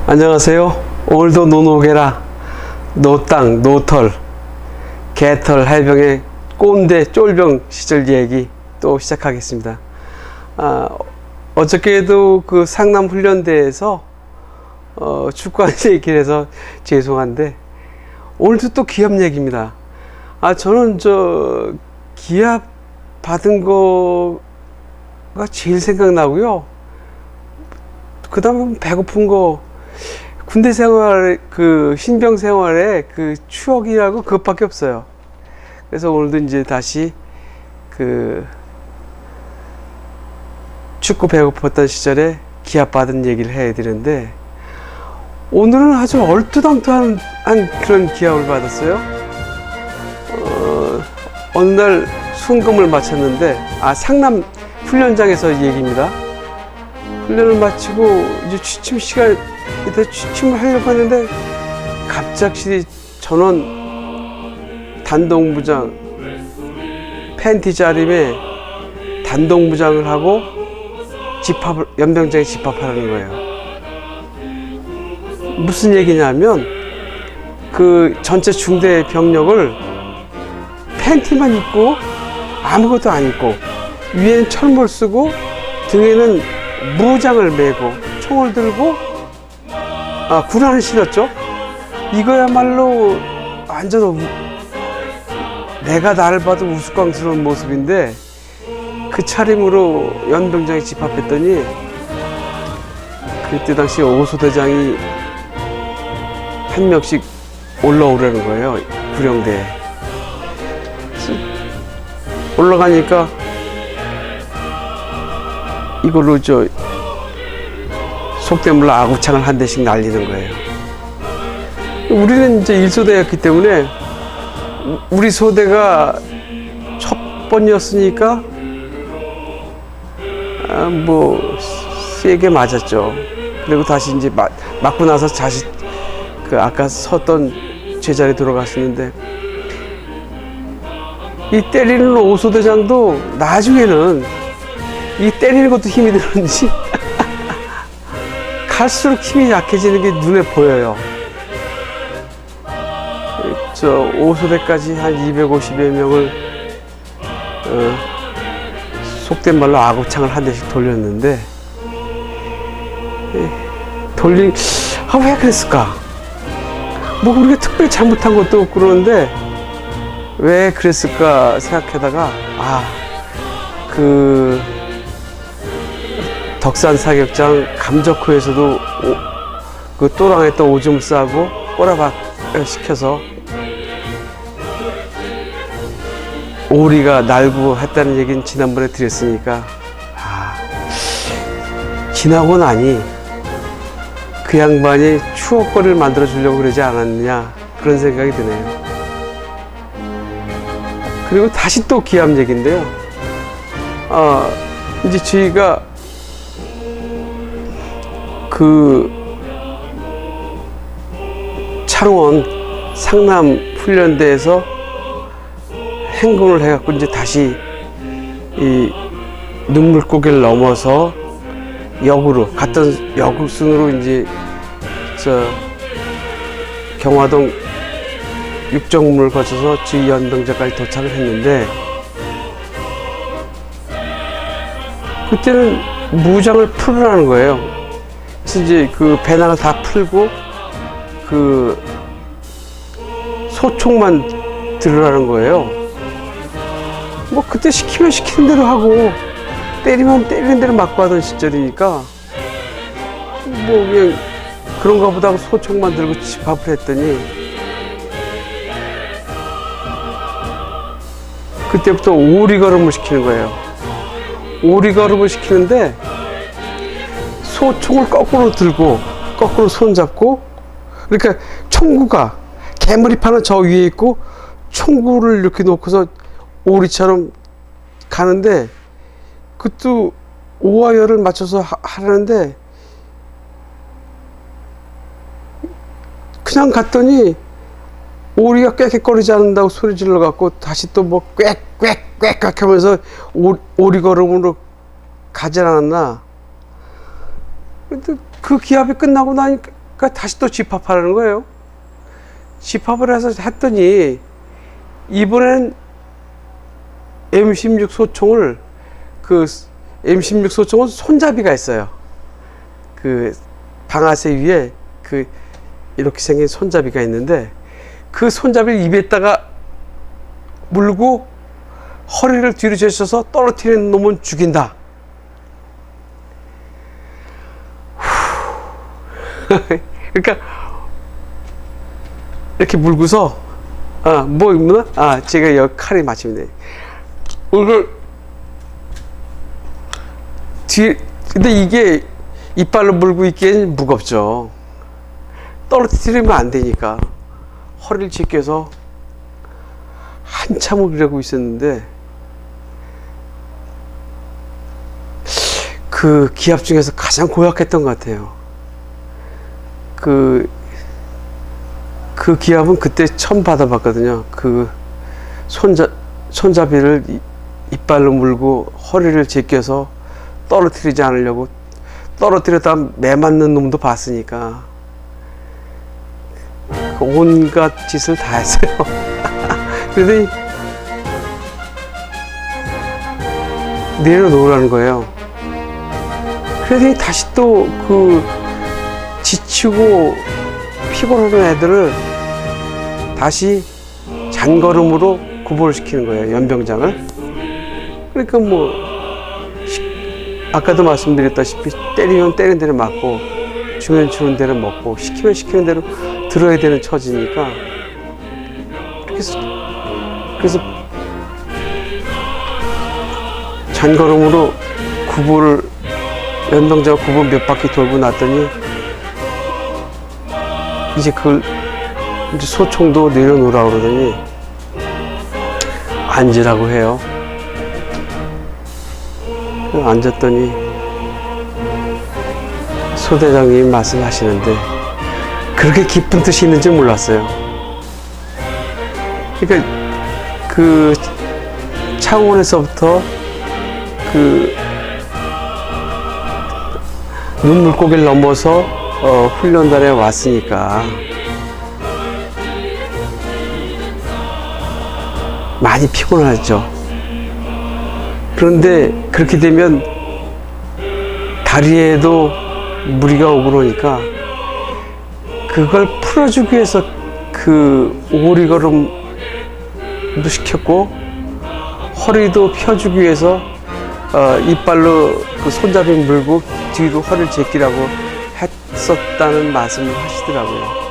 안녕하세요. 오늘도 노노게라 노땅 노털 개털 해병의 꼰대 쫄병 시절 얘기 또 시작하겠습니다. 어저께도 그 상남 훈련대에서 축구한 얘기를 해서 죄송한데 오늘도 또 기합 얘기입니다. 저는 기합 받은 거가 제일 생각나고요. 그 다음에 배고픈 거, 군대 생활, 신병 생활의 추억이라고 그것밖에 없어요. 그래서 오늘도 이제 다시 축구 배고팠던 시절에 기합 받은 얘기를 해야 되는데, 오늘은 아주 얼토당토한 그런 기합을 받았어요. 어느 날 순금을 마쳤는데, 상남 훈련장에서 얘기입니다. 훈련을 마치고 이제 취침 시간, 이때 취침을 하려고 했는데 갑작스레 전원 단독무장 팬티 자림에 단독무장을 하고 연병장에 집합하라는 거예요. 무슨 얘기냐면 전체 중대 병력을 팬티만 입고 아무것도 안 입고 위에는 철모를 쓰고 등에는 무장을 메고 총을 들고 군화를 신었죠. 이거야말로 완전 내가 나를 봐도 우스꽝스러운 모습인데, 그 차림으로 연병장에 집합했더니 그때 당시 오소대장이 한 명씩 올라오라는 거예요. 구령대에 올라가니까 이걸로 속된 말로 아구창을 한 대씩 날리는 거예요. 우리는 이제 1소대였기 때문에 우리 소대가 첫 번이었으니까 세게 맞았죠. 그리고 다시 이제 맞고 나서 다시 아까 섰던 제자리에 들어갔었는데, 이 때리는 오소대장도 나중에는 이 때리는 것도 힘이 드는지 갈수록 힘이 약해지는 게 눈에 보여요. 오소대까지 한 250여 명을 속된 말로 아구창을 한 대씩 돌렸는데, 왜 그랬을까? 우리가 특별히 잘못한 것도 없고 그러는데 왜 그랬을까 생각하다가 덕산 사격장 감적호에서도 또랑에 또 오줌 싸고 꼬라박 시켜서 오리가 날고 했다는 얘기는 지난번에 드렸으니까, 지나고 나니 그 양반이 추억거리를 만들어 주려고 그러지 않았느냐, 그런 생각이 드네요. 그리고 다시 또 기합 얘기인데요. 이제 저희가 창원 상남 훈련대에서 행군을 해갖고 이제 다시 이 눈물고개를 넘어서 역으로 갔던 역순으로 이제 경화동 육정문을 거쳐서 저희 연병장까지 도착을 했는데, 그때는 무장을 풀으라는 거예요. 그래서 이제 배낭을 다 풀고 소총만 들으라는 거예요. 그때 시키면 시키는 대로 하고 때리면 때리는 대로 맞고 하던 시절이니까 그냥 그런가 보다 하고 소총만 들고 집합을 했더니, 그때부터 오리걸음을 시키는 거예요. 오리걸음을 시키는데 소총을 거꾸로 들고 거꾸로 손잡고, 그러니까 총구가 개머리판은 저 위에 있고 총구를 이렇게 놓고서 오리처럼 가는데, 그것도 오와 열을 맞춰서 하라는데 그냥 갔더니 오리가 꽥꽥거리지 않는다고 소리 질러갖고 다시 또 꽥꽥꽥꽥 하면서 오리걸음으로 가지 않았나. 그 기합이 끝나고 나니까 그러니까 다시 또 집합하라는 거예요. 집합을 해서 했더니 이번엔 M16 소총을 그 M16 소총은 손잡이가 있어요. 그 방아쇠 위에 그 이렇게 생긴 손잡이가 있는데 그 손잡이를 입에다가 물고 허리를 뒤로 제쳐서 떨어뜨리는 놈은 죽인다. 그러니까 이렇게 물고서 제가 여기 칼이 마침내 이걸 근데 이게 이빨로 물고 있기엔 무겁죠. 떨어뜨리면 안 되니까 허리를 제껴서 한참을 그러고 있었는데 그 기합 중에서 가장 고약했던 것 같아요. 그 기합은 그때 처음 받아봤거든요. 그 손잡이를 이빨로 물고 허리를 제껴서 떨어뜨리지 않으려고 떨어뜨렸다 매 맞는 놈도 봤으니까 온갖 짓을 다 했어요. 그러더니 내려놓으라는 거예요. 그러더니 다시 또 그 지치고 피곤하던 애들을 다시 잔걸음으로 구보를 시키는 거예요. 연병장을. 그러니까 뭐 아까도 말씀드렸다시피 때리면 때리는 대로 맞고 주면 주는 대로 먹고 시키면 시키는 대로 들어야 되는 처지니까 그래서 잔걸음으로 구보를 연병장 구보 몇 바퀴 돌고 났더니 이제 소총도 내려놓으라고 그러더니 앉으라고 해요. 앉았더니 소대장님이 말씀하시는데 그렇게 깊은 뜻이 있는 줄 몰랐어요. 그러니까 그 창원에서부터 그 눈물고기를 넘어서 훈련단에 왔으니까 많이 피곤하죠. 그런데 그렇게 되면 다리에도 무리가 오고 그러니까 그걸 풀어주기 위해서 그 오리걸음도 시켰고 허리도 펴주기 위해서 이빨로 그 손잡이 물고 뒤로 허리를 제끼라고 했었다는 말씀을 하시더라고요.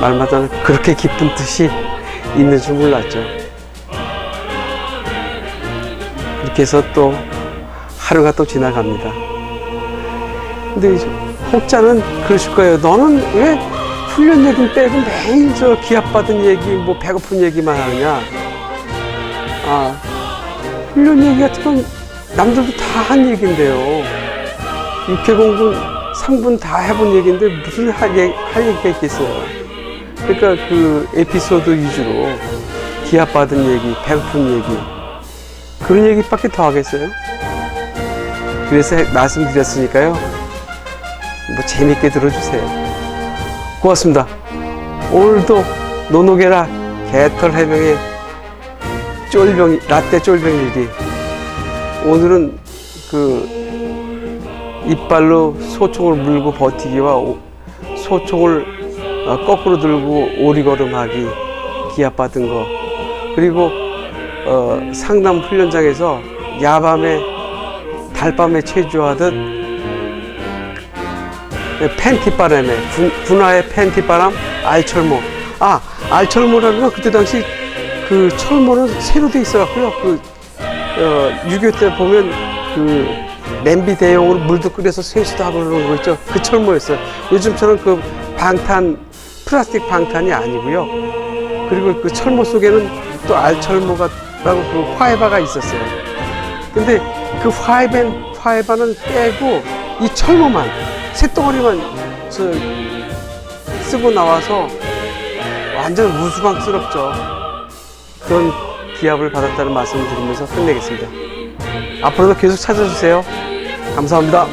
말마다 그렇게 깊은 뜻이 있는 줄 몰랐죠. 이렇게 해서 또 하루가 또 지나갑니다. 근데 혹자는 그러실 거예요. 너는 왜 훈련 얘기 빼고 매일 저 기합 받은 얘기, 뭐 배고픈 얘기만 하느냐? 훈련 얘기 같은 건 남들도 다 한 얘기인데요. 육해공군 3군 다 해본 얘기인데 무슨 할 얘기가 있겠어요. 그러니까 그 에피소드 위주로 기합 받은 얘기, 배고픈 얘기 그런 얘기밖에 더 하겠어요? 그래서 말씀드렸으니까요. 뭐 재밌게 들어주세요. 고맙습니다. 오늘도 노노게라 개털 해병의 라떼 쫄병 일기. 오늘은 그 이빨로 소총을 물고 버티기와 소총을 거꾸로 들고 오리걸음하기 기합 받은 거, 그리고 상남 훈련장에서 야밤에 달밤에 체조하듯 팬티바람에 군화의 팬티바람 알철모. 알철모라는 건 그때 당시 그 철모는 새로 돼 있어갖고요. 6.25 때 보면 그 냄비 대용으로 물도 끓여서 세수도 하고 그러는 거 있죠. 그 철모였어요. 요즘처럼 그 플라스틱 방탄이 아니고요. 그리고 그 철모 속에는 또 알철모라고 그 화해바가 있었어요. 근데 그 화해바는 빼고 이 철모만 쇳덩어리만 쓰고 나와서 완전 우스꽝스럽죠. 그런 기합을 받았다는 말씀을 드리면서 끝내겠습니다. 앞으로도 계속 찾아주세요. 감사합니다.